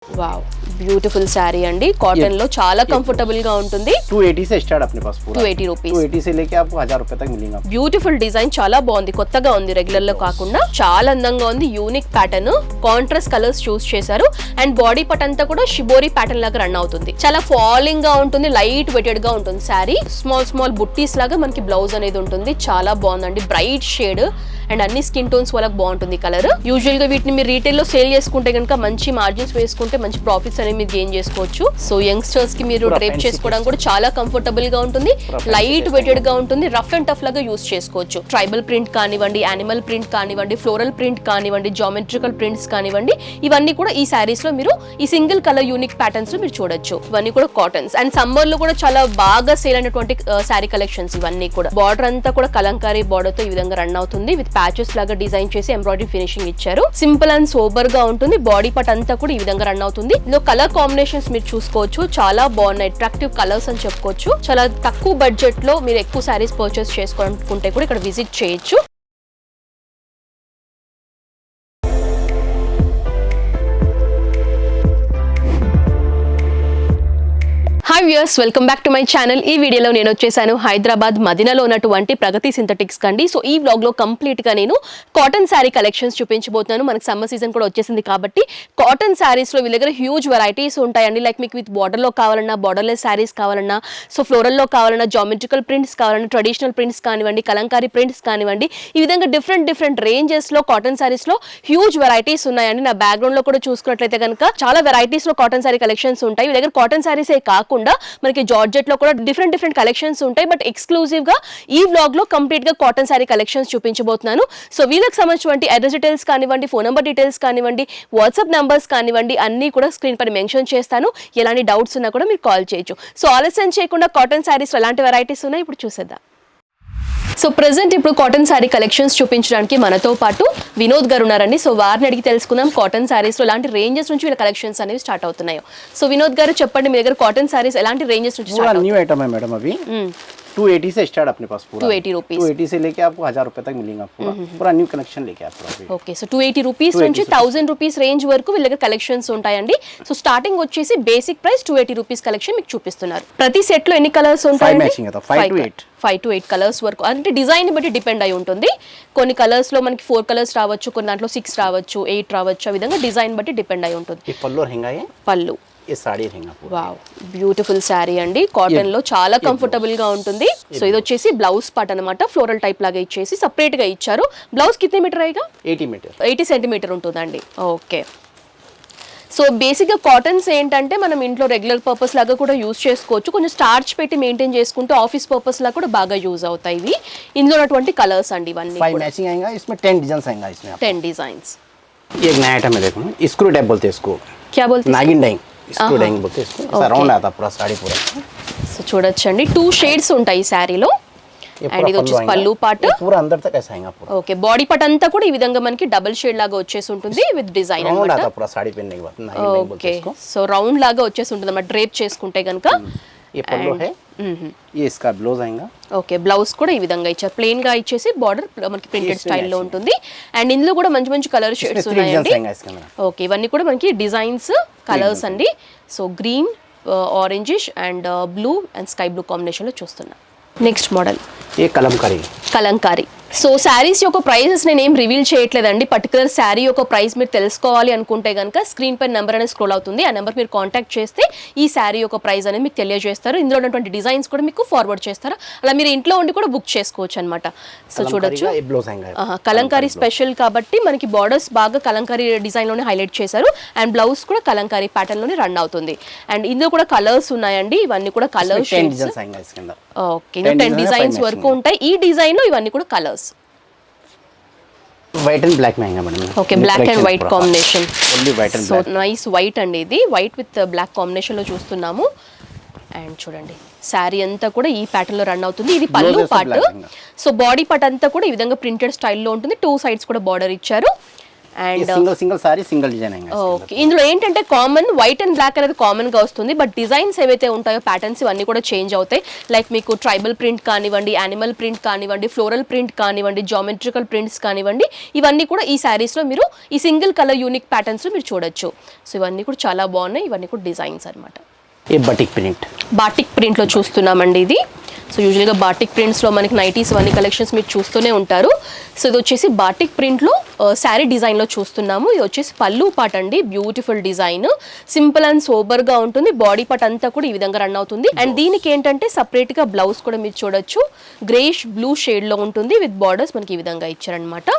वाव beautiful sari अंडी cotton लो చాలా comfortable గా ఉంటుంది 280 से स्टार्ट अपने पास पूरा 280 రూపీస్ 280 से लेके आपको 1000 रुपए तक मिलेगा బ్యూటిఫుల్ డిజైన్ చాలా బాగుంది కొత్తగా ఉంది రెగ్యులర్ లో కాకుండా చాలా అందంగా ఉంది unique pattern contrast colours choose చేశారు అండ్ బాడీ పార్ట్ అంతా కూడా షిబోరి ప్యాటర్న్ లాగా రన్ అవుతుంది చాలా ఫాలింగ్ గా ఉంటుంది లైట్ వెయిటెడ్ గా ఉంటుంది సారీ స్మాల్ బుట్టీస్ లాగా మనకి బ్లౌజ్ అనేది ఉంటుంది చాలా బాగుందండి బ్రైట్ షేడ్ అండ్ అన్ని స్కిన్ టోన్స్ వాళ్ళకి బాగుంటుంది కలర్ యూజువల్ గా వీటిని మీరు రీటైల్ లో సేల్ చేసుకుంటే కనుక మంచి మార్జిన్స్ వేసుకుంటే మంచి ప్రాఫిట్స్ అనేవి మీరు గెయిన్ చేసుకోవచ్చు సో యంగ్స్టర్స్ కి మీరు డ్రేప్ చేసుకోవడానికి కూడా చాలా కంఫర్టబుల్ గా ఉంటుంది లైట్ వెయిటెడ్ గా ఉంటుంది రఫ్ అండ్ టఫ్ లాగా యూస్ చేసుకోవచ్చు ట్రైబల్ ప్రింట్ కానివ్వండి యానిమల్ ప్రింట్ కానివ్వండి ఫ్లోరల్ ప్రింట్ కానివ్వండి జామెట్రికల్ ప్రింట్స్ కానివ్వండి ఇవన్నీ కూడా ఈ సారీస్ లో మీరు ఈ సింగిల్ కలర్ యూనిక్ ప్యాటర్న్స్ లో మీరు చూడొచ్చు ఇవన్నీ కూడా కాటన్స్ అండ్ సమ్మర్ లో కూడా చాలా బాగా సేల్ అయినటువంటి సారీ కలెక్షన్స్ ఇవన్నీ కూడా బార్డర్ అంతా కూడా కలంకారీ బార్డర్ తో ఈ విధంగా రన్ అవుతుంది విత్ ప్యాచెస్ లాగా డిజైన్ చేసి ఎంబ్రాయిడరీ ఫినిషింగ్ ఇచ్చారు సింపుల్ అండ్ సోబర్ గా ఉంటుంది బాడీ పార్ట్ అంతా కూడా ఈ విధంగా రన్ అవుతుంది ఇందులో కలర్ కాంబినేషన్స్ మీరు చూసుకోవచ్చు చాలా బాగున్నాయి అట్రాక్టివ్ కలర్స్ అని చెప్పుకోవచ్చు చాలా తక్కువ బడ్జెట్ లో మీరు ఎక్కువ సారీస్ పర్చేస్ చేసుకోవాలనుకుంటే కూడా ఇక్కడ విజిట్ చేయొచ్చు hi viewers welcome back to my channel ఈ వీడియోలో నేను వచ్చేసాను హైదరాబాద్ మదీనాలో ఉన్నటువంటి ప్రగతి సింథటిక్స్ కండి సో ఈ వ్లాగ్ లో కంప్లీట్ గా నేను కాటన్ శారీ కలెక్షన్స్ చూపించబోతున్నాను మనకి సమ్మర్ సీజన్ కూడా వచ్చేసింది కాబట్టి కాటన్ శారీస్ లో వీళ్ళ దగ్గర హ్యూజ్ వెరైటీస్ ఉంటాయండి లైక్ మీకు విత్ బార్డర్ లో కావాలన్నా బార్డర్లెస్ శారీస్ కావాలన్నా సో ఫ్లోరల్ లో కావాలన్నా జామెట్రికల్ ప్రింట్స్ కావాలన్నా ట్రెడిషనల్ ప్రింట్స్ కానివ్వండి కలంకారీ ప్రింట్స్ కానివ్వండి ఈ విధంగా డిఫరెంట్ రేంజెస్ లో కాటన్ శారీస్ లో హ్యూజ్ వెరైటీస్ ఉన్నాయండి నా బ్యాక్గ్రౌండ్ లో కూడా చూసుకున్నట్లయితే కనుక చాలా వెరైటీస్ లో కాటన్ శారీ కలెక్షన్స్ ఉంటాయి వీళ్ళ దగ్గర కాటన్ శారీసే కాకుండా మనకి జార్జెట్ లో కూడా డిఫరెంట్ కలెక్షన్స్ ఉంటాయి బట్ ఎక్స్క్లూజివ్ గా ఈ వ్లాగ్ లో కంప్లీట్ గా కాటన్ శారీ కలెక్షన్స్ చూపించబోతున్నాను సో వీళ్ళకి సంబంధించిన అడ్రస్ డీటెయిల్స్ కానివ్వండి ఫోన్ నెంబర్ డీటెయిల్స్ కానివ్వండి వాట్సాప్ నంబర్స్ కానివ్వండి అన్ని కూడా స్క్రీన్ పైన మెన్షన్ చేస్తాను ఎలాంటి డౌట్స్ ఉన్నా కూడా మీరు కాల్ చేయొచ్చు సో ఆలస్యం చేయకుండా కాటన్ శారీస్ ఎలాంటి వెరైటీస్ ఉన్నాయి ఇప్పుడు చూసేద్దాం సో ప్రెసెంట్ ఇప్పుడు కాటన్ శారీ కలెక్షన్స్ చూపించడానికి మనతో పాటు వినోద్ గారు ఉన్నారండి సో వారిని అడిగి తెలుసుకుందాం కాటన్ శారీస్ లో ఎలాంటి రేంజెస్ నుంచి వీళ్ళ కలెక్షన్స్ అనేవి స్టార్ట్ అవుతున్నాయో సో వినోద్ గారు చెప్పండి మీ దగ్గర కాటన్ శారీస్ ఎలాంటి రేంజెస్ నుంచి స్టార్ట్ అవుతాయి न्यू आइटम है मैडम अभी 280 से स्टार्ट अपने पास पूरा 280 रुपीस 280 से लेके आपको 1000 रुपए तक मिलेगा पूरा न्यू कलेक्शन लेके आप पूरा ఓకే సో 280 రూపీస్ నుంచి 1000 రూపీస్ రేంజ్ వరకు వీళ్ళ దగ్గర కలెక్షన్స్ ఉంటాయండి సో స్టార్టింగ్ వచ్చేసి బేసిక్ ప్రైస్ 280 రూపీస్ కలెక్షన్ మీకు చూపిస్తున్నారు ప్రతి సెట్ లో ఎన్ని కలర్స్ ఉంటాయండి 5 मैचिंग है तो 5 to 8 5 to 8 కలర్స్ వరకు అంటే డిజైన్ బట్టి డిపెండ్ అయి ఉంటుంది కొన్ని కలర్స్ లో మనకి 4 కలర్స్ రావచ్చు కొన్ని దాంట్లో 6 రావచ్చు 8 రావచ్చు ఆ విధంగా డిజైన్ బట్టి డిపెండ్ అయి ఉంటుంది ये पल्लू रहेगा ये పళ్ళు ये साड़ी रहेगा पूरा వావ్ బ్యూటిఫుల్ శారీ అండి కాటన్ లో చాలా కంఫర్టబుల్ గా ఉంటుంది సో ఇది వచ్చేసి బ్లౌజ్ పార్ట్ అన్నమాట ఫ్లోరల్ టైప్ లాగా ఇచ్చేసి సెపరేట్ గా ఇచ్చారు బ్లౌజ్ కితనే మీటర్ అయ్యేగా 80 मीटर 80 సెంటీమీటర్ ఉంటుందండి ఓకే సో బేసిక్గా కాటన్స్ ఏంటంటే మనం ఇంట్లో రెగ్యులర్ పర్పస్ లాగా కూడా యూజ్ చేసుకోవచ్చు కొంచెం స్టార్చ్ పెట్టి మెయింటైన్ చేసుకుంటే ఆఫీస్ పర్పస్ లాగా కూడా బాగా యూజ్ అవుతాయి ఇవి ఇందులో ఉన్నటువంటి కలర్స్ అండి ఇవన్నీ 5 मैचिंग आएगा इसमें 10 डिजाइन आएगा इसमें 10 डिजाइన్స్ ये एक नया आइटम है देखो स्क्रू टाइप बोलते हैं इसको क्या बोलते नागिन डाइंग स्क्रू डाइंग बोलते हैं इसको ऐसा राउंड आता पूरा साड़ी पूरा సో చూడొచ్చండి 2 షేడ్స్ ఉంటాయి ఈ శారీలో అండ్ ఇది వచ్చేసి పళ్ళు పార్ట్ पूरा अंदर तक ऐसा आएगा पूरा ఓకే బాడీ పార్ట్ అంతా కూడా ఈ విధంగా మనకి డబుల్ షేడ్ లాగా వచ్చేసి ఉంటుంది విత్ డిజైన్ राउंड అన్నమాట आता पूरा साड़ी पहनने के बाद नागिन डाइंग बोलते ఓకే हैं इसको సో రౌండ్ లాగా వచ్చేసి ఉంటుంది అన్నమాట డ్రేప్ చేసుకుంటే గనుక ये पल्लू है ये इसका ब्लाउज आएगा ఓకే బ్లౌజ్ కూడా ఈ విధంగా ఇచ్చారు ప్లెయిన్ గా ఇచ్చేసి బార్డర్ మనకి ప్రింటెడ్ స్టైల్లో ఉంటుంది అండ్ ఇందులో కూడా మంచి కలర్ షేడ్స్ ఉన్నాయండి ఓకే ఇవన్నీ కూడా మనకి డిజైన్స్ కలర్స్ అండి so green orangish and blue and sky blue combination లో చూస్తున్నాం నెక్స్ట్ మోడల్ ये कलमकारी కలంకారీ సో శారీస్ యొక్క ప్రైజెస్ నేను ఏం రివీల్ చేయట్లేదండి పర్టికులర్ శారీ యొక్క ప్రైస్ మీరు తెలుసుకోవాలి అనుకుంటే కనుక స్క్రీన్ పై నెంబర్ అనేది స్క్రోల్ అవుతుంది ఆ నెంబర్ మీరు కాంటాక్ట్ చేస్తే ఈ శారీ యొక్క ప్రైస్ అనేది మీకు తెలియజేస్తారు ఇందులో ఉన్నటువంటి డిజైన్స్ కూడా మీకు ఫార్వర్డ్ చేస్తారు అలా మీరు ఇంట్లో ఉండి కూడా బుక్ చేసుకోవచ్చు అనమాట సో చూడొచ్చు కలంకారీ స్పెషల్ కాబట్టి మనకి బార్డర్స్ బాగా కలంకారీ డిజైన్ లోనే హైలైట్ చేశారు అండ్ బ్లౌజ్ కూడా కలంకారీ ప్యాటర్న్ లోనే రన్ అవుతుంది అండ్ ఇందులో కూడా కలర్స్ ఉన్నాయండి ఇవన్నీ కూడా కలర్ షేడ్స్ ఓకే 10 డిజైన్స్ వరకు ఉంటాయి ఈ డిజైన్ లో ఇవన్నీ కూడా కలర్స్ వైట్ అండ్ బ్లాక్ మహంగా madam okay black and white combination only white and so nice white అండి ఇది వైట్ విత్ బ్లాక్ కాంబినేషన్ లో చూస్తున్నాము అండ్ చూడండి శారీ అంతా కూడా ఈ ప్యాటర్న్ లో రన్ అవుతుంది ఇది పళ్ళు పార్ట్ సో బాడీ పార్ట్ అంతా కూడా ఈ విధంగా ప్రింటెడ్ స్టైల్లో ఉంటుంది 2 సైడ్స్ కూడా బార్డర్ ఇచ్చారు and single sorry single design आएगा ఓకే, ఇందులో ఏంటంటే కామన్ వైట్ అండ్ బ్లాక్ అనేది కామన్ గా వస్తుంది, బట్ డిజైన్స్ ఏవైతే ఉంటాయో ప్యాటర్న్స్ ఇవన్నీ కూడా చేంజ్ అవుతాయి. లైక్ మీకు ట్రైబల్ ప్రింట్ కానివ్వండి, యానిమల్ ప్రింట్ కానివ్వండి, ఫ్లోరల్ ప్రింట్ కానివ్వండి, జామెట్రికల్ ప్రింట్స్ కానివ్వండి, ఇవన్నీ కూడా ఈ శారీస్ లో మీరు ఈ సింగిల్ కలర్ యూనిక్ ప్యాటర్న్స్ లో మీరు చూడొచ్చు. సో ఇవన్నీ కూడా చాలా బాగున్నాయి, ఇవన్నీ కూడా డిజైన్స్ అన్నమాట. ये बटिक प्रिंट, బాటిక్ ప్రింట్ లో చూస్తున్నామండి ఇది. సో యూజువల్గా బాటిక్ ప్రింట్స్లో మనకి నైటీస్ అన్ని కలెక్షన్స్ మీరు చూస్తూనే ఉంటారు. సో ఇది వచ్చేసి బాటిక్ ప్రింట్లో శారీ డిజైన్లో చూస్తున్నాము. ఇది వచ్చేసి పళ్ళు పాట్ అండి, బ్యూటిఫుల్ డిజైన్, సింపుల్ అండ్ సోబర్గా ఉంటుంది. బాడీ పార్ట్ అంతా కూడా ఈ విధంగా రన్ అవుతుంది. అండ్ దీనికి ఏంటంటే సపరేట్గా బ్లౌజ్ కూడా మీరు చూడొచ్చు, గ్రేష్ బ్లూ షేడ్లో ఉంటుంది విత్ బార్డర్స్ మనకి ఈ విధంగా ఇచ్చారనమాట.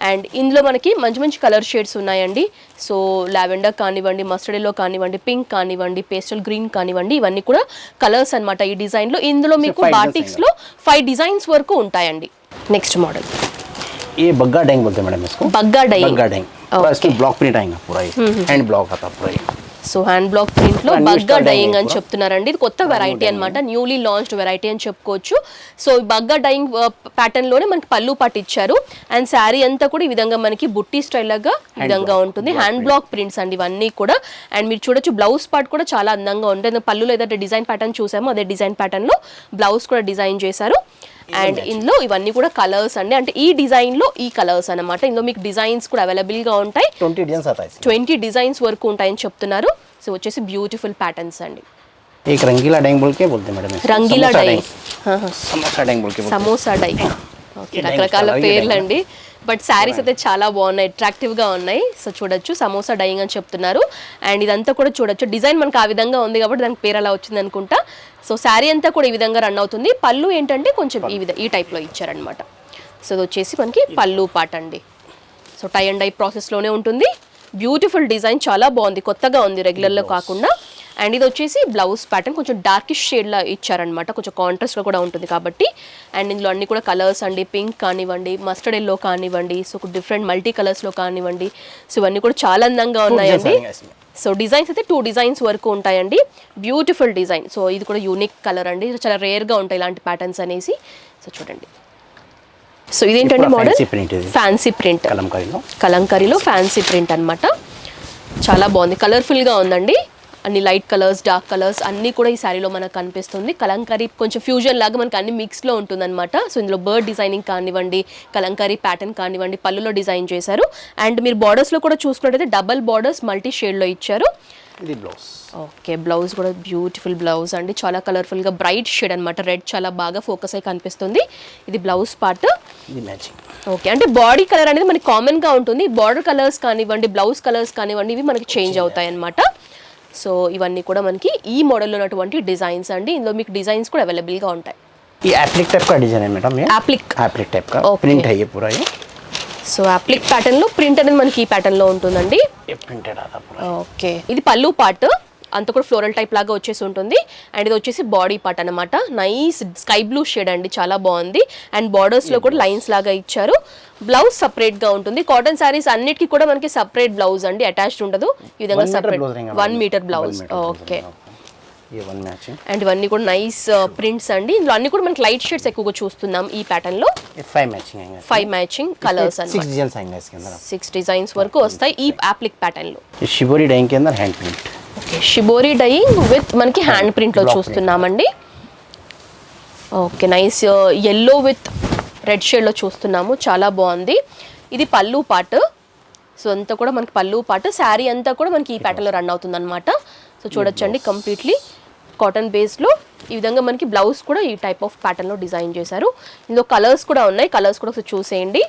అండ్ ఇందులో మనకి మంచి మంచి కలర్ షేడ్స్ ఉన్నాయండి. సో లావెండర్ కానివ్వండి, మస్టర్డ్ ఎల్లో కానివ్వండి, పింక్ కానివ్వండి, పేస్టల్ గ్రీన్ కానివ్వండి, ఇవన్నీ కూడా కలర్స్ అన్నమాట ఈ డిజైన్లో. ఇందులో మీకు బాటిక్స్లో 5 డిజైన్స్ వరకు ఉంటాయండి. నెక్స్ట్ మోడల్ ये बग्गा डाइंग बोलते हैं मैडम इसको, बग्गा डाइंग. बग्गा डाइंग पूरा इसमें ब्लॉक प्रिंट आएगा, पूरा हैंड ब्लॉक आता पूरा ये. సో హ్యాండ్ బ్లాక్ ప్రింట్ లో New బగ్గా style డైయింగ్ అని కూడా. చెప్తున్నారండి. ఇది కొత్త వెరైటీ అన్నమాట, న్యూలీ లాంచ్డ్ వెరైటీ అని చెప్పుకోవచ్చు. సో ఈ బగ్గా డైయింగ్ ప్యాటర్న్ లోనే మనకి పళ్ళు పాటు ఇచ్చారు. అండ్ శారీ అంతా కూడా ఈ విధంగా మనకి బుట్టి స్టైల్ లాగా ఈ విధంగా ఉంటుంది. హ్యాండ్ బ్లాక్ ప్రింట్స్ అండి ఇవన్నీ కూడా. అండ్ మీరు చూడొచ్చు బ్లౌజ్ పార్ట్ కూడా చాలా అందంగా ఉంటుంది. పళ్ళులో ఏదైతే డిజైన్ ప్యాటర్న్ చూసామో అదే డిజైన్ ప్యాటర్న్ లో బ్లౌజ్ కూడా డిజైన్ చేశారు. అండ్ ఇందులో ఇవన్నీ కూడా కలర్స్ అండి, అంటే ఈ డిజైన్ లో ఈ కలర్స్ అన్నమాట. ఇందులో మీకు డిజైన్స్ కూడా అవైలబుల్ గా ఉంటాయి. 20 डिजाइन आता है इसमें. 20 డిజైన్స్ వరకు ఉంటాయని చెప్తున్నారు. సో వచ్చేసి బ్యూటిఫుల్ ప్యాటర్న్స్ అండి. एक रंगीला डाइंग बोल के बोलते हैं मैडम इसको. Rangeela samosa dye, dyeing. Samosa dyeing बोल के बोलते हैं. సమోసా డై, ఓకే, ఈ డైంగ్ రకరకాల చాలా పేర్లు అండి. బట్ శారీస్ అయితే చాలా బాగున్నాయి, అట్రాక్టివ్ గా ఉన్నాయి. సో చూడొచ్చు సమోసా డైయింగ్ అని చెప్తున్నారు. అండ్ ఇదంతా కూడా చూడొచ్చు, డిజైన్ మనకు ఆ విధంగా ఉంది కాబట్టి దానికి పేరు అలా వచ్చింది అనుకుంటా. సో శారీ అంతా కూడా ఈ విధంగా రన్ అవుతుంది. పళ్ళు ఏంటంటే కొంచెం ఈ టైప్ లో ఇచ్చారనమాట. సో ఇది వచ్చేసి మనకి పళ్ళు పాట అండి. సో టై అండ్ డై ప్రాసెస్లోనే ఉంటుంది. బ్యూటిఫుల్ డిజైన్, చాలా బాగుంది, కొత్తగా ఉంది, రెగ్యులర్లో కాకుండా. అండ్ ఇది వచ్చేసి బ్లౌజ్ ప్యాటర్న్ కొంచెం డార్కిష్ షేడ్లా ఇచ్చారనమాట, కొంచెం కాంట్రాస్ట్లో కూడా ఉంటుంది కాబట్టి. అండ్ ఇందులో అన్ని కూడా కలర్స్ అండి, పింక్ కానివ్వండి, మస్టర్డ్ ఎల్లో కానివ్వండి, సో డిఫరెంట్ మల్టీ కలర్స్లో కానివ్వండి, సో ఇవన్నీ కూడా చాలా అందంగా ఉన్నాయండి. సో డిజైన్స్ అయితే 2 డిజైన్స్ వరకు ఉంటాయండి. Beautiful design. సో ఇది కూడా యూనిక్ కలర్ అండి, చాలా రేర్గా ఉంటాయి ఇలాంటి ప్యాటర్న్స్ అనేసి. సో చూడండి. సో ఇదేంటంటే మోడల్ ఫ్యాన్సీ ప్రింట్, కలంకారీలో ఫ్యాన్సీ ప్రింట్ అన్నమాట. చాలా బాగుంది, కలర్ఫుల్గా ఉందండి. అన్ని లైట్ కలర్స్, డార్క్ కలర్స్ అన్నీ కూడా ఈ శారీలో మనకు కనిపిస్తుంది. కలంకారీ కొంచెం ఫ్యూజన్ లాగా మనకి అన్ని మిక్స్లో ఉంటుందన్నమాట. సో ఇందులో బర్డ్ డిజైనింగ్ కానివ్వండి, కలంకారీ ప్యాటర్న్ కానివ్వండి, పళ్ళులో డిజైన్ చేశారు. అండ్ మీరు బార్డర్స్లో కూడా చూసుకున్నట్టయితే డబల్ బార్డర్స్ మల్టీ షేడ్లో ఇచ్చారు. ఇది బ్లౌజ్. ఓకే, బ్లౌజ్ కూడా బ్యూటిఫుల్ బ్లౌజ్ అండి, చాలా కలర్ఫుల్గా బ్రైట్ షేడ్ అనమాట. రెడ్ చాలా బాగా ఫోకస్ అయి కనిపిస్తుంది. ఇది బ్లౌజ్ పార్ట్. ఇది మ్యాచింగ్. ఓకే, అంటే బాడీ కలర్ అనేది మనకి కామన్గా ఉంటుంది. బార్డర్ కలర్స్ కానివ్వండి, బ్లౌజ్ కలర్స్ కానివ్వండి, ఇవి మనకి చేంజ్ అవుతాయి అన్నమాట. సో ఇవన్నీ కూడా మనకి ఈ మోడల్లో ఉన్నటువంటి డిజైన్స్ అండి. ఇందులో మీకు డిజైన్స్ కూడా అవైలబుల్గా ఉంటాయి. ये एप्लिक टाइप का डिजाइन है मैडम, ये एप्लिक टाइप का प्रिंट है ये पूरा ये. సో అప్లిక్ ప్యాటర్న్ లో ప్రింట్ అనేది మనకి ఈ ప్యాటర్న్ లో ఉంటుందండి. ये प्रिंटेड आता पूरा. ఓకే, ఇది పళ్ళు పార్ట్ అంతా కూడా ఫ్లోరల్ టైప్ లాగా వచ్చేసి ఉంటుంది. అండ్ ఇది వచ్చేసి బాడీ పార్ట్ అనమాట. నైస్ స్కై బ్లూ షేడ్ అండి, చాలా బాగుంది. అండ్ బార్డర్స్ లో కూడా లైన్స్ లాగా ఇచ్చారు. బ్లౌజ్ సపరేట్ గా ఉంటుంది. కాటన్ శారీస్ అన్నిటికీ కూడా మనకి సపరేట్ బ్లౌజ్ అండి, అటాచ్డ్ ఉండదు. ఈ విధంగా సపరేట్ 1 మీటర్ బ్లౌజ్. ఓకే, ये वन मैचिंग. అండ్ ఇవన్నీ కూడా నైస్ ప్రింట్స్ అండి. ఇందులో అన్ని కూడా మనకి లైట్ షేడ్స్ ఎక్కువగా చూస్తున్నాం ఈ ప్యాటర్న్ లో. ये 5 मैचिंग आएंगे. 5 మ్యాచింగ్ కలర్స్ इसमें 6 అన్నమాట. डिजाइन आएंगे इसके अंदर. 6 డిజైన్స్ వరకు వస్తాయి ఈ అప్లిక్ ప్యాటర్న్ లో. ये शिबोरी डाइंग के अंदर hand print. Okay, shibori dyeing with మనకి హ్యాండ్ ప్రింట్ లో చూస్తున్నామండి. Okay, nice yellow with red shade లో చూస్తున్నాము, చాలా బాగుంది. ఇది పళ్ళు పార్ట్. సో అంతా కూడా మనకి పళ్ళు పార్ట్. శారీ అంతా కూడా మనకి ఈ ప్యాటర్న్ లో రన్ అవుతుంది అనమాట. సో చూడొచ్చండి, కంప్లీట్లీ కాటన్ బేస్లో ఈ విధంగా మనకి బ్లౌజ్ కూడా ఈ టైప్ ఆఫ్ ప్యాటర్న్లో డిజైన్ చేశారు. ఇందులో కలర్స్ కూడా ఉన్నాయి, కలర్స్ కూడా ఒకసారి చూసేయండి.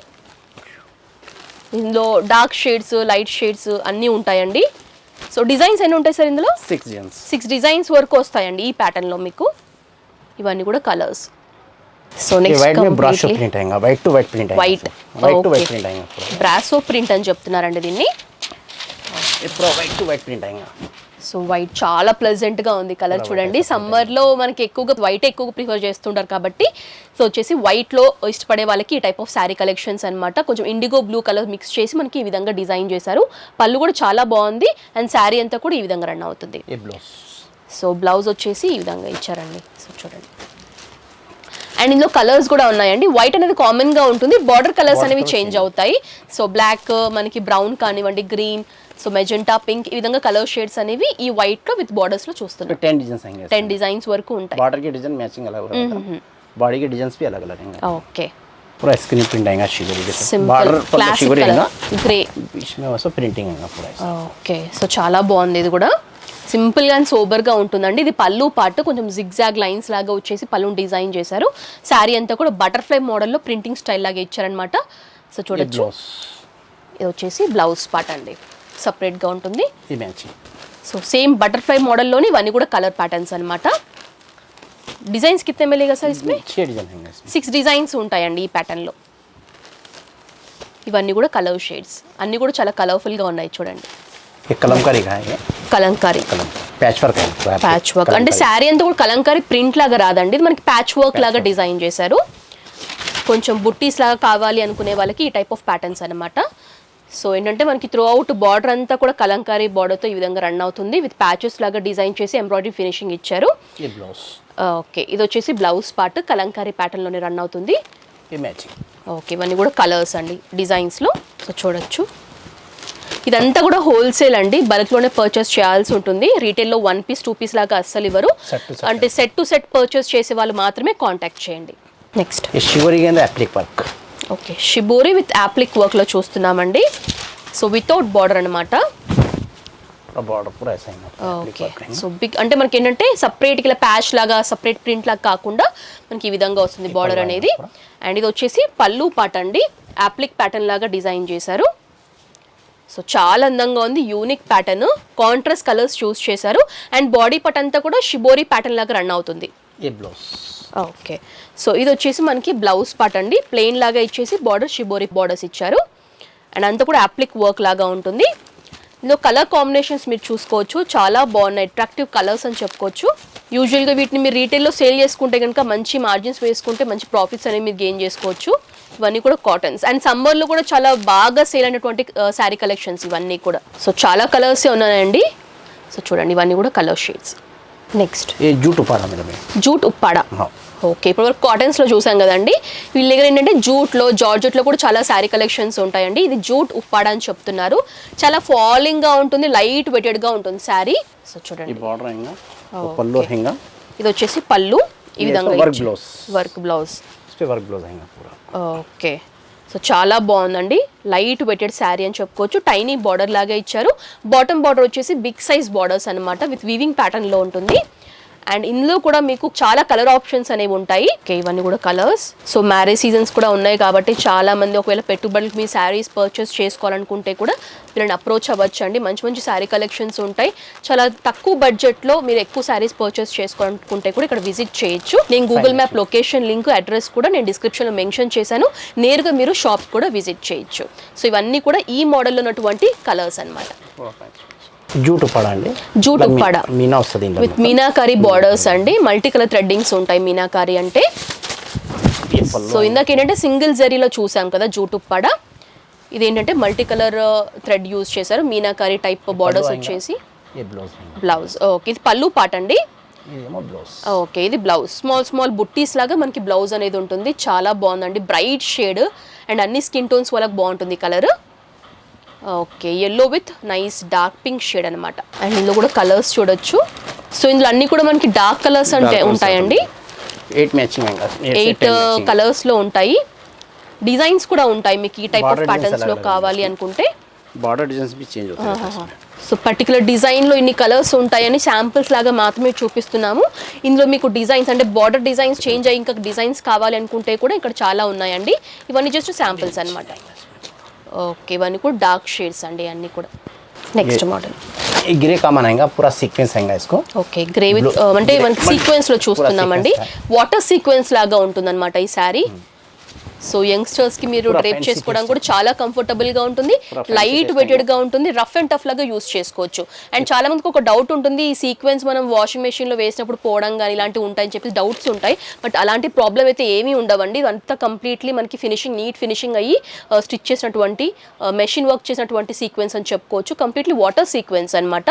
ఇందులో డార్క్ షేడ్స్, లైట్ షేడ్స్ అన్నీ ఉంటాయండి. సో డిజైన్స్ ఎన్ని ఉంటాయి సార్ ఇందులో? 6 డిజైన్స్ వరకు వస్తాయండి ఈ ప్యాటర్న్లో మీకు. ఇవన్నీ కూడా కలర్స్. సో నెక్స్ట్ व्हाइट में ब्रासो प्रिंट आएगा, व्हाइट टू व्हाइट प्रिंट आएगा. White, white to white print आएगा पूरा. బ్రాసో ప్రింట్ అని చెప్తున్నారండి దీన్ని. ये पूरा व्हाइट टू व्हाइट प्रिंट आएगा. సో వైట్ చాలా ప్లెజెంట్ గా ఉంది కలర్ చూడండి. సమ్మర్ లో మనకి ఎక్కువగా వైట్ ఎక్కువగా ప్రిఫర్ చేస్తుంటారు కాబట్టి సో వచ్చేసి వైట్ లో ఇష్టపడే వాళ్ళకి ఈ టైప్ ఆఫ్ శారీ కలెక్షన్స్ అన్నమాట. కొంచెం ఇండిగో బ్లూ కలర్ మిక్స్ చేసి మనకి ఈ విధంగా డిజైన్ చేశారు. పళ్ళు కూడా చాలా బాగుంది. అండ్ శారీ అంతా కూడా ఈ విధంగా రన్ అవుతుంది. ये ब्लाउज. సో బ్లౌజ్ వచ్చేసి ఈ విధంగా ఇచ్చారండి. సో చూడండి. అండ్ ఇందులో కలర్స్ కూడా ఉన్నాయండి. వైట్ అనేది కామన్ గా ఉంటుంది, బార్డర్ కలర్స్ అనేవి చేంజ్ అవుతాయి. సో బ్లాక్, మనకి బ్రౌన్ కానివ్వండి, గ్రీన్, సో మెజెంటా, పింక్, ఈ విధంగా కలర్ షేడ్స్ అనేవి ఈ వైట్ లో విత్ బార్డర్స్ లో చూస్తున్నాం. 10 डिजाइन आएंगे, 10 डिजाइन्स वరకు ఉంటాయి. बॉर्डर के डिजाइन मैचिंग अलग अलग है, बॉडी के डिजाइन्स भी अलग अलग रहेंगे. ఓకే, पूरा स्क्रीन प्रिंट आएगा शिवरी जैसे, సింపుల్ बॉर्डर पर క్లాసిక్ शिवरी కలర్ आएगा, గ్రే. बीच में वैसा प्रिंटिंग आएगा पूरा ऐसा. ఓకే, సో చాలా బాగుంది. ఇది కూడా సింపుల్ గా అండ్ సోబర్ గా ఉంటుందండి. ఇది పళ్ళు పార్ట్ కొంచెం జిగ్జాగ్ లైన్స్ లాగా వచ్చేసి పళ్ళుని డిజైన్ చేశారు. శారీ అంతా కూడా బటర్ఫ్లై మోడల్లో ప్రింటింగ్ స్టైల్ లాగా ఇచ్చారనమాట. సో చూడొచ్చు, ఇది వచ్చేసి బ్లౌజ్ పార్ట్ అండి, సపరేట్ గా ఉంటుంది. ये मैचिंग, సో సేమ్ బటర్ఫ్లై మోడల్లోని ఇవన్నీ కూడా కలర్ ప్యాటర్న్స్ అనమాట. డిజైన్స్ కితనే మిలేగా సార్ ఇస్మే? 6 डिजाइन आएंगे इसमें. 6 డిజైన్స్ ఉంటాయండి ఈ ప్యాటర్న్ లో. ఇవన్నీ కూడా కలర్ షేడ్స్, అన్ని కూడా చాలా కలర్ఫుల్ గా ఉన్నాయి చూడండి. ये कलमकारी का है, ये కలంకారీ कलम पैच वर्क है पूरा. ప్యాచ్ వర్క్ అంటే శారీ అంతా కూడా కలంకారీ ప్రింట్ లాగా రాదండి, ఇది మనకి ప్యాచ్ వర్క్ లాగా డిజైన్ చేశారు. కొంచెం బుట్టీస్ లాగా కావాలి అనుకునే వాళ్ళకి ఈ టైప్ ఆఫ్ ప్యాటర్న్స్ అనమాట. సో ఏంటంటే మనకి త్రూ అవుట్ బార్డర్ అంతా కూడా కలంకారీ బార్డర్తో ఈ విధంగా రన్ అవుతుంది. విత్ ప్యాచెస్ లాగా డిజైన్ చేసి ఎంబ్రాయిడరీ ఫినిషింగ్ ఇచ్చారు. ये ब्लाउज, ఓకే, ఇది వచ్చేసి బ్లౌజ్ పార్ట్ కలంకారీ ప్యాటర్న్లోనే రన్ అవుతుంది. ये मैचिंग. ఓకే, ఇవన్నీ కూడా కలర్స్ అండి డిజైన్స్లో. సో చూడొచ్చు, ఇదంతా కూడా హోల్సేల్ అండి, బల్క్లోనే పర్చేస్ చేయాల్సి ఉంటుంది. రీటైల్లో 1 పీస్ 2 పీస్ లాగా అస్సలు ఇవ్వరు. Set to set. అంటే సెట్ టు సెట్ పర్చేస్ చేసే వాళ్ళు మాత్రమే కాంటాక్ట్ చేయండి. నెక్స్ట్ ये शिवरी के अंदर applique work, okay, shibori with appliqué వర్క్లో చూస్తున్నామండి. సో వితౌట్ బార్డర్ అనమాట. बॉर्डर पूरा ऐसा ही है, ఓకే, సో బిగ్ అంటే మనకి ఏంటంటే సపరేట్గా ఇలా ప్యాచ్ లాగా సపరేట్ ప్రింట్ లాగా కాకుండా మనకి ఈ విధంగా వస్తుంది బార్డర్ అనేది. అండ్ ఇది వచ్చేసి పళ్ళు పాట అండి, యాప్లిక్ ప్యాటర్న్ లాగా డిజైన్ చేశారు. సో చాలా అందంగా ఉంది, unique pattern, contrast colours choose చేశారు. అండ్ బాడీ పార్ట్ అంతా కూడా షిబోరి ప్యాటర్న్ లాగా రన్ అవుతుంది. ये ब्लाउज. ఓకే, సో ఇది వచ్చేసి మనకి బ్లౌజ్ పార్ట్ అండి, ప్లెయిన్ లాగా ఇచ్చేసి బార్డర్ షిబోరి బార్డర్స్ ఇచ్చారు. అండ్ అంతా కూడా యాప్లిక్ వర్క్ లాగా ఉంటుంది. ఇందులో కలర్ కాంబినేషన్స్ మీరు చూసుకోవచ్చు, చాలా బాగున్నాయి, అట్రాక్టివ్ కలర్స్ అని చెప్పుకోవచ్చు. యూజువల్గా వీటిని మీరు రీటైల్లో సేల్ చేసుకుంటే కనుక మంచి మార్జిన్స్ వేసుకుంటే మంచి ప్రాఫిట్స్ అనేవి మీరు గెయిన్ చేసుకోవచ్చు. ఇవన్నీ కూడా కాటన్స్ అండ్ సమ్మర్లో కూడా చాలా బాగా సేల్ అయినటువంటి శారీ కలెక్షన్స్ ఇవన్నీ కూడా. సో చాలా కలర్సే ఉన్నాయండి. సో చూడండి, ఇవన్నీ కూడా కలర్ షేడ్స్. నెక్స్ట్ ये जूट उपाड़ा मेरे में, జూట్ ఉప్పాడ. हाँ. ఓకే, ఇప్పుడు వరకు కాటన్స్లో చూసాం కదండి. వీళ్ళ దగ్గర ఏంటంటే జూట్లో, జార్జెట్లో కూడా చాలా శారీ కలెక్షన్స్ ఉంటాయండి. ఇది జూట్ ఉప్పాడ అని చెప్తున్నారు. చాలా ఫాలింగ్గా ఉంటుంది, లైట్ వెయిటెడ్గా ఉంటుంది శారీ. సో ये చూడండి, बॉर्डर रहेगा, वो पल्लू रहेगा, ఇది వచ్చేసి పళ్ళు ఈ విధంగా वर्क ब्लाउज, వర్క్ బ్లౌజ్. इस पे वर्क ब्लाउज आएगा पूरा. ఓకే, సో చాలా బాగుందండి, లైట్ వెయిటెడ్ శారీ అని చెప్పుకోవచ్చు. టైనీ బార్డర్ లాగా ఇచ్చారు. బాటమ్ బార్డర్ వచ్చేసి బిగ్ సైజ్ బార్డర్స్ అనమాట, విత్ వీవింగ్ ప్యాటర్న్లో ఉంటుంది. అండ్ ఇందులో కూడా మీకు చాలా కలర్ ఆప్షన్స్ అనేవి ఉంటాయి. ఓకే, ఇవన్నీ కూడా కలర్స్. సో మ్యారేజ్ సీజన్స్ కూడా ఉన్నాయి కాబట్టి చాలా మంది ఒకవేళ పెట్టుబడులకు మీ శారీస్ పర్చేస్ చేసుకోవాలనుకుంటే కూడా వీళ్ళని అప్రోచ్ అవ్వచ్చు అండి. మంచి మంచి శారీ కలెక్షన్స్ ఉంటాయి. చాలా తక్కువ బడ్జెట్లో మీరు ఎక్కువ శారీస్ పర్చేస్ చేసుకోవాలనుకుంటే కూడా ఇక్కడ విజిట్ చేయొచ్చు. నేను Google map location link, address కూడా నేను డిస్క్రిప్షన్లో మెన్షన్ చేశాను. నేరుగా మీరు షాప్ కూడా విజిట్ చేయొచ్చు. సో ఇవన్నీ కూడా ఈ మోడల్లో ఉన్నటువంటి కలర్స్ అనమాట. జూట్ ఉప్పాడ అండి, జూట్ ఉప్పాడ మీనా వస్తుంది విత్ మీనాకారీ బార్డర్స్ అండి. మల్టీ కలర్ థ్రెడ్డింగ్స్ ఉంటాయి మీనాకారీ అంటే. సో ఇందాక ఏంటంటే సింగిల్ జరీలో చూసాం కదా జూట్ ఉప్పాడ, ఇదేంటంటే మల్టీ కలర్ థ్రెడ్ యూజ్ చేశారు. మీనాకారీ టైప్ బార్డర్స్ వచ్చేసి బ్లౌజ్. ఓకే, ఇది పళ్ళు పాట అండి. ఓకే, ఇది బ్లౌజ్. స్మాల్ స్మాల్ బుట్టీస్ లాగా మనకి బ్లౌజ్ అనేది ఉంటుంది. చాలా బాగుందండి, బ్రైట్ షేడ్ అండ్ అన్ని స్కిన్ టోన్స్ వాళ్ళకి బాగుంటుంది colour. Okay, yellow with nice dark pink shade అనమాట. అండ్ ఇందులో కూడా కలర్స్ చూడొచ్చు. సో ఇందులో అన్ని కూడా మనకి డార్క్ కలర్స్ అంటే ఉంటాయండి. 8 కలర్స్లో ఉంటాయి. డిజైన్స్ కూడా ఉంటాయి మీకు ఈ టైప్ ఆఫ్ ప్యాటర్న్స్లో కావాలి అనుకుంటే. బార్డర్ డిజైన్స్ भी चेंज होते हैं. సో పర్టికులర్ డిజైన్లో ఇన్ని కలర్స్ ఉంటాయని శాంపిల్స్ లాగా మాత్రమే చూపిస్తున్నాము. ఇందులో మీకు డిజైన్స్ అంటే బార్డర్ డిజైన్స్ చేంజ్ అయ్యి ఇంకా డిజైన్స్ కావాలి అనుకుంటే కూడా ఇక్కడ చాలా ఉన్నాయండి. ఇవన్నీ జస్ట్ శాంపిల్స్ అనమాట. ఓకే, ఇవన్నీ కూడా డార్క్ షేడ్స్ అండి అన్నీ కూడా. నెక్స్ట్ మోడల్ ये ग्रे का मनाएगा, पूरा सीक्वेंस आएगा इसको. ఓకే, గ్రే విత్ అంటే మనకి సీక్వెన్స్ లో చూస్తున్నామండి. వాటర్ సీక్వెన్స్ లాగా ఉంటుందన్నమాట ఈ శారీ. సో యంగ్స్టర్స్ కి మీరు పూరా డ్రేప్ fancy చేసుకోవడానికి కూడా చాలా కంఫర్టబుల్ గా ఉంటుంది, లైట్ వెయిటెడ్ గా ఉంటుంది, రఫ్ అండ్ టఫ్ లాగా యూస్ చేసుకోవచ్చు. అండ్ చాలా మందికి ఒక డౌట్ ఉంటుంది, ఈ సీక్వెన్స్ మనం వాషింగ్ మెషిన్ లో వేసినప్పుడు పోవడం కానీ ఇలాంటివి ఉంటాయని చెప్పి డౌట్స్ ఉంటాయి. బట్ అలాంటి ప్రాబ్లం అయితే ఏమీ ఉండవండి. ఇదంతా కంప్లీట్లీ మనకి ఫినిషింగ్, నీట్ ఫినిషింగ్ అయ్యి స్టిచ్ చేసినటువంటి మెషిన్ వర్క్ చేసినటువంటి సీక్వెన్స్ అని చెప్పుకోవచ్చు. కంప్లీట్లీ వాటర్ సీక్వెన్స్ అన్నమాట.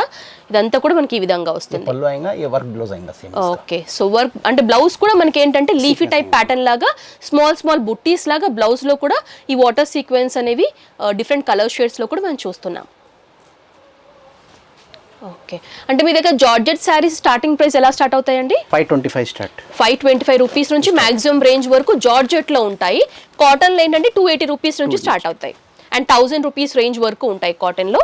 ఇదంతా కూడా మనకి ఈ విధంగా వస్తుంది. పళ్ళు ఆయేగా, ये वर्क ब्लाउज आएगा सेम. ఓకే, సో వర్క్ అంటే బ్లౌజ్ కూడా మనకి ఏంటంటే లీఫీ టైప్ ప్యాటర్న్ లాగా స్మాల్ బుట్టీస్ లాగా బ్లౌజ్ లో కూడా ఈ వాటర్ సీక్వెన్స్ అనేవి డిఫరెంట్ కలర్ షేడ్స్ లో కూడా మనం చూస్తున్నాం. ఓకే, అంటే మీ దగ్గర జార్జెట్ శారీస్ స్టార్టింగ్ ప్రైస్ ఎలా స్టార్ట్ అవుతాయండి? 525 స్టార్ట్. 525 రూపీస్ నుంచి మాక్సిమం రేంజ్ వరకు జార్జెట్ లో ఉంటాయి. కాటన్ లో ఏంటంటే 280 రూపీస్ నుంచి స్టార్ట్ అవుతాయి అండ్ 1000 రూపీస్ రేంజ్ వరకు ఉంటాయి కాటన్ లో.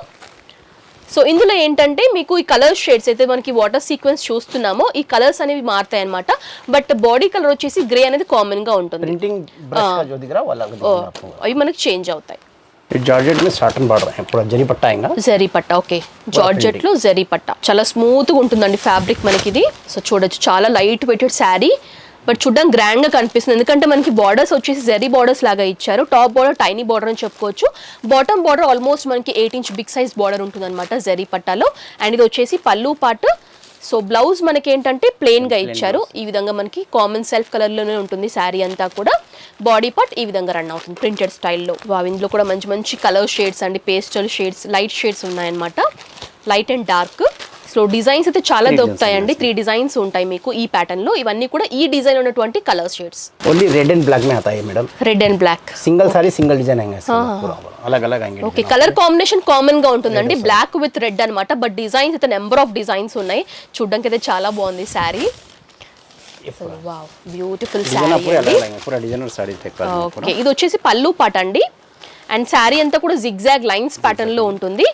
సో ఇందులో ఏంటంటే మీకు ఈ కలర్ షేడ్స్ అయితే మనకి వాటర్ సీక్వెన్స్ చూస్తున్నామో ఈ కలర్స్ అనేవి మారుతాయి అనమాట. బట్ బాడీ కలర్ వచ్చేసి గ్రే అనేది కామన్ గా ఉంటుంది. प्रिंटिंग ब्रश का जो दिख रहा है वो अलग दिखेगा आपको. అవి మనకి చేంజ్ అవుతాయి. ये जॉर्जेट में साटन बॉर्डर है, पूरा जरी पट्टा आएगा. జరీ పట్ట. ఓకే, జార్జెట్ లో జరీ పట్ట చాలా స్మూత్ గా ఉంటుందండి ఫ్యాబ్రిక్ మనకి ఇది. సో చూడొచ్చు, చాలా లైట్ వెయిటెడ్ శారీ, బట్ చూడడానికి గ్రాండ్ గా కనిపిస్తుంది. ఎందుకంటే మనకి బార్డర్స్ వచ్చేసి జరీ బార్డర్స్ లాగా ఇచ్చారు. టాప్ బార్డర్ టైనీ బార్డర్ అని చెప్పుకోవచ్చు. బాటమ్ బార్డర్ ఆల్మోస్ట్ మనకి 8 ఇంచ్ బిగ్ సైజ్ బార్డర్ ఉంటుంది అనమాట జరీ పట్టాలో. అండ్ ఇది వచ్చేసి పళ్ళు పార్ట్. సో బ్లౌజ్ మనకి ఏంటంటే ప్లెయిన్ గా ఇచ్చారు. ఈ విధంగా మనకి కామన్ సెల్ఫ్ కలర్ లోనే ఉంటుంది శారీ అంతా కూడా. బాడీ పార్ట్ ఈ విధంగా రన్ అవుతుంది ప్రింటెడ్ స్టైల్లో. ఇందులో కూడా మంచి మంచి కలర్ షేడ్స్ అండి, పేస్టల్ షేడ్స్, లైట్ షేడ్స్ ఉన్నాయన్నమాట, light and dark. So designs అయితే చాలా దొరుకుతాయండి. 3 డిజైన్స్ ఉంటాయి మీకు ఈ ప్యాటర్న్ లో. ఇవన్నీ కూడా ఈ డిజైన్ ఉన్నటువంటి colour shades. Only red and black में आता है मैडम. Red and black single sari single design आएंगे इसमें, पूरा अलग अलग आएंगे. ఓకే, కలర్ కాంబినేషన్ కామన్ గా ఉంటుందండి, బ్లాక్ విత్ రెడ్ అన్నమాట. బట్ డిజైన్స్ అయితే నెంబర్ ఆఫ్ డిజైన్స్ ఉన్నాయి. చూడడానికి అయితే చాలా బాగుంది sari. Wow, beautiful design sari पूरा అండి. अलग आएंगे, पूरा डिजाइनर साड़ी टाइप का. ఓకే, ఇది వచ్చేసి పళ్ళు పాట అండి. అండ్ శారీ అంతా కూడా జిగ్జాగ్ లైన్స్ ప్యాటర్న్ లో ఉంటుంది.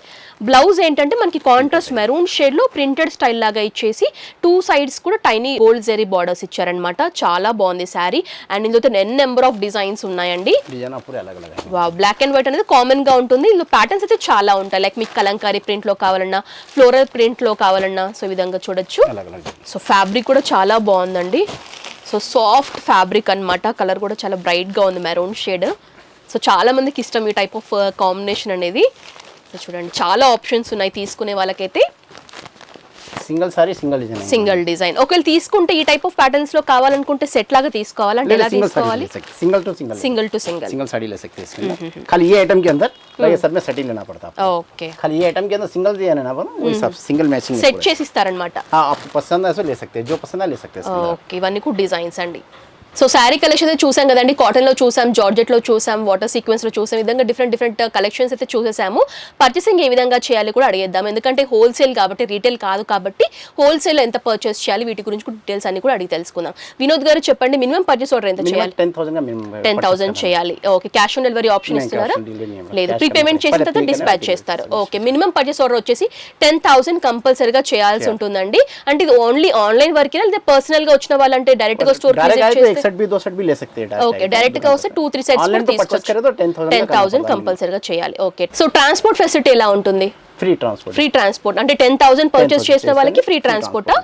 బ్లౌజ్ ఏంటంటే మనకి కాంట్రాస్ట్ మెరూన్ షేడ్ లో ప్రింటెడ్ స్టైల్ లాగా ఇచ్చేసి 2 సైడ్స్ కూడా టైనీ గోల్డ్ జరీ బార్డర్స్ ఇచ్చారనమాట. చాలా బాగుంది శారీ. అండ్ ఇందులో నెంబర్ ఆఫ్ డిజైన్స్ ఉన్నాయండి. डिजाइन पूरा अलग अलग आएंगे. వావ్, బ్లాక్ అండ్ వైట్ అనేది కామన్ గా ఉంటుంది. ఇందులో ప్యాటర్న్స్ అయితే చాలా ఉంటాయి. లైక్ మీకు కలంకారీ ప్రింట్ లో కావాలన్నా, ఫ్లోరల్ ప్రింట్ లో కావాలన్నా, సో ఈ విధంగా చూడొచ్చు. अलग अलग. సో ఫ్యాబ్రిక్ కూడా చాలా బాగుందండి. సో సాఫ్ట్ ఫ్యాబ్రిక్ అన్నమాట. కలర్ కూడా చాలా బ్రైట్ గా ఉంది, మెరూన్ షేడ్. సో చాలా మందికి ఇష్టం ఈ టైప్ ఆఫ్ కాంబినేషన్ అనేది. సో చూడండి, చాలా ఆప్షన్స్ ఉన్నాయి తీసుకునే వాళ్ళకైతే. Single sari single design. Single design ఒకవేళ తీసుకుంటే ఈ టైప్ ఆఫ్ ప్యాటర్న్స్ లో కావాలనుకుంటే సెట్ లాగా తీసుకోవాలంటే ఎలా తీసుకోవాలి? Single to single. Single to single. Single sari ले सकते हैं इसमें. खाली ये आइटम के अंदर ये सब में सेटिंग लेना पड़ता है. ఓకే, खाली ये आइटम के अंदर सिंगल डिजाइन है ना, वो सब सिंगल मैचिंग. సెట్ చేసి ఇస్తారనమాట. हाँ, आपको पसंद है ऐसे ले सकते हैं, जो पसंद है ले सकते हैं. ఓకే, ఇవన్నీ కూడా డిజైన్స్ అండి. సో శారీ కలెక్షన్ అయితే చూసాం కదండి. కాటన్ లో చూసాం, జార్జెట్ లో చూసాం, వాటర్ సీక్వెన్స్ లో చూసాం. ఈ విధంగా డిఫరెంట్ కలెక్షన్స్ అయితే చూసేసాము. పర్చేసింగ్ ఏ విధంగా చేయాలి కూడా అడిగేద్దాం. ఎందుకంటే హోల్సేల్ కాబట్టి, రీటైల్ కాదు కాబట్టి హోల్సేల్ ఎంత పర్చేస్ చేయాలి వీటి గురించి కూడా డీటెయిల్స్ అన్ని కూడా అడిగి తెలుసుకుందాం. వినోద్ గారు చెప్పండి, మినిమం పర్చేస్ ఆర్డర్ ఎంత చేయాలి? 10,000 का मिनिमम. 10,000 చేయాలి. Okay, cash on delivery option ఇస్తున్నారా? లేదు, ప్రీపేమెంట్ చేసిన తర్వాత డిస్పాచ్ చేస్తారు. ఓకే, మినిమం పర్చేస్ ఆర్డర్ వచ్చేసి 10,000 కంపల్సరీగా చేయాల్సి ఉంటుందండి. అంటే ఇది ఓన్లీ ఆన్లైన్ వరకేనా, లేదా పర్సనల్ గా వచ్చిన వాళ్ళంటే డైరెక్ట్ గా స్టోర్ విజిట్ చేస్తే? एक सेट भी 2 सेट भी ले सकते हैं. ఓకే, డైరెక్ట్ గా వస్తే 2-3 సెట్స్ కూడా ऑनलाइन तो परचेस తీసుకోవచ్చు. करें तो 10,000 కంపల్సరీగా చేయాలి. ఓకే, సో ట్రాన్స్పోర్ట్ ఫెసిలిటీ ఎలా ఉంటుంది? Free transport. ఫ్రీ ట్రాన్స్పోర్ట్ అంటే 10,000 పర్చేస్ చేసిన వాళ్ళకి ఫ్రీ ట్రాన్స్పోర్టా?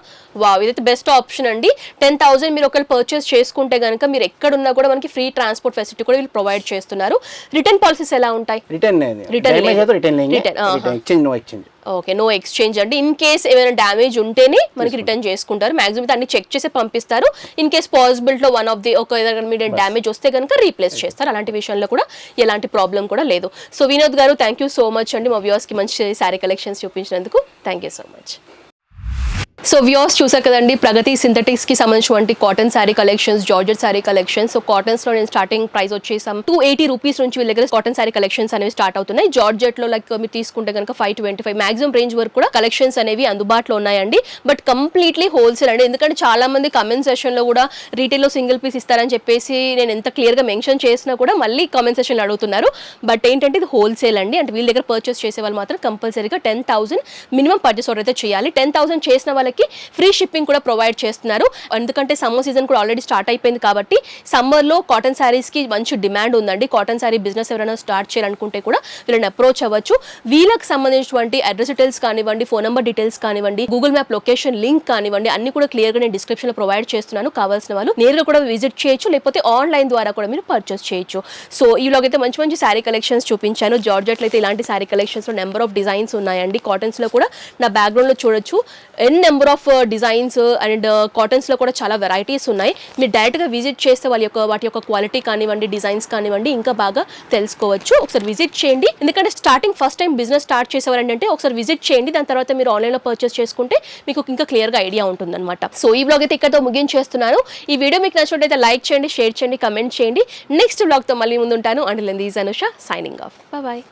వావ్, ఇదైతే బెస్ట్ ఆప్షన్ అండి. 10,000 మీరు ఒకవేళ పర్చేస్ చేసుకుంటే కనుక మీరు ఎక్కడున్నా కూడా మనకి ఫ్రీ ట్రాన్స్పోర్ట్ ఫెసిలిటీ కూడా వీళ్ళు ప్రొవైడ్ చేస్తున్నారు. రిటర్న్ పాలసీస్ ఎలా ఉంటాయి? रिटर्न नहीं, Return डैमेज है तो रिटर्न लेंगे. Return, return exchange no exchange. Okay, no exchange అండి. ఇన్ కేస్ ఏమైనా డ్యామేజ్ ఉంటేనే మనకి రిటర్న్ చేసుకుంటారు. మాక్సిమం అన్ని చెక్ చేసి పంపిస్తారు. ఇన్ కేస్ పాసిబిలిటీ లో వన్ ఆఫ్ ది ఒక మీడియం డ్యామేజ్ వస్తే కనుక రీప్లేస్ చేస్తారు. అలాంటి విషయంలో కూడా ఎలాంటి ప్రాబ్లం కూడా లేదు. సో వినోద్ గారు, థ్యాంక్ యూ సో మచ్ అండి మా వ్యూవర్స్ కి మంచి శారీ కలెక్షన్స్ చూపించినందుకు. Thank you so much. So viewers చూసారు కదండి, ప్రగతి సింథటిక్స్ కి సంబంధించినటువంటి cotton sari collections, georgette sari collections. So cottons లో నేను స్టార్టింగ్ ప్రైస్ వచ్చేసి 280 రూపీస్ నుంచి వీళ్ళ దగ్గర కాటన్ శారీ కలెక్షన్స్ అనేవి స్టార్ట్ అవుతున్నాయి. జార్జెట్ లో లైక్ మీరు తీసుకుంటే కనుక 525 మాక్సిమం రేంజ్ వరకు కూడా కలెక్షన్స్ అనేవి అందుబాటులో ఉన్నాయండి. బట్ కంప్లీట్లీ హోల్సేల్ అండి. ఎందుకంటే చాలా మంది కమెంట్ సెషన్ లో కూడా రీటైల్ లో సింగిల్ పీస్ ఇస్తారని చెప్పేసి నేను ఎంత క్లియర్ గా మెన్షన్ చేసినా కూడా మళ్ళీ కమెంట్ సెషన్ అడుగుతున్నారు. బట్ ఏంటంటే ఇది హోల్సేల్ అండి. అంటే వీళ్ళ దగ్గర పర్చేస్ చేసే వాళ్ళు మాత్రం కంపల్సరీగా 10,000 మినిమం పర్చేస్ ఆర్డర్ అయితే చేయాలి. 10,000 చేసిన వాళ్ళకి వాళ్ళకి ఫ్రీ షిప్పింగ్ కూడా ప్రొవైడ్ చేస్తున్నారు. ఎందుకంటే సమ్మర్ సీజన్ కూడా ఆల్రెడీ స్టార్ట్ అయిపోయింది కాబట్టి సమ్మర్లో కాటన్ శారీస్కి మంచి డిమాండ్ ఉందండి. కాటన్ శారీ బిజినెస్ ఎవరైనా స్టార్ట్ చేయాలనుకుంటే కూడా వీళ్ళని అప్రోచ్ అవ్వచ్చు. వీళ్ళకి సంబంధించినటువంటి అడ్రస్ డీటెయిల్స్ కానివ్వండి, ఫోన్ నెంబర్ డీటెయిల్స్ కానివ్వండి, గూగుల్ మ్యాప్ లొకేషన్ లింక్ కానివ్వండి, అన్ని కూడా క్లియర్గా నేను డిస్క్రిప్షన్లో ప్రొవైడ్ చేస్తున్నాను. కావాల్సిన వాళ్ళు నేరుగా కూడా విజిట్ చేయొచ్చు, లేకపోతే ఆన్లైన్ ద్వారా కూడా మీరు పర్చేస్ చేయొచ్చు. సో ఈ వ్లాగ్ అయితే మంచి మంచి శారీ కలెక్షన్స్ చూపించాను. జార్జెట్లో అయితే ఇలాంటి శారీ కలెక్షన్స్లో నెంబర్ ఆఫ్ డిజైన్స్ ఉన్నాయండి. కాటన్స్లో కూడా నా బ్యాక్గ్రౌండ్లో చూడొచ్చు నెంబర్ ఆఫ్ డిజైన్స్ అండ్ కాటన్స్లో కూడా చాలా వెరైటీస్ ఉన్నాయి. మీరు డైరెక్ట్గా విజిట్ చేస్తే వాటి యొక్క క్వాలిటీ కానివ్వండి, డిజైన్స్ కానివ్వండి ఇంకా బాగా తెలుసుకోవచ్చు. ఒకసారి విజిట్ చేయండి. ఎందుకంటే starting first time business start చేసేవారంటే ఒకసారి విజిట్ చేయండి. దాని తర్వాత మీరు ఆన్లైన్లో పర్చేస్ చేసుకుంటే మీకు ఇంకా క్లియర్గా ఐడియా ఉంటుందన్నమాట. సో ఈ వ్లాగ్ అయితే ఇక్కడతో ముగించేస్తున్నాను. ఈ వీడియో మీకు నచ్చినట్లయితే లైక్ చేయండి, షేర్ చేయండి, కమెంట్ చేయండి. నెక్స్ట్ వ్లాగ్తో మళ్ళీ ముందుంటాను. Until then this Anusha signing off. Bye.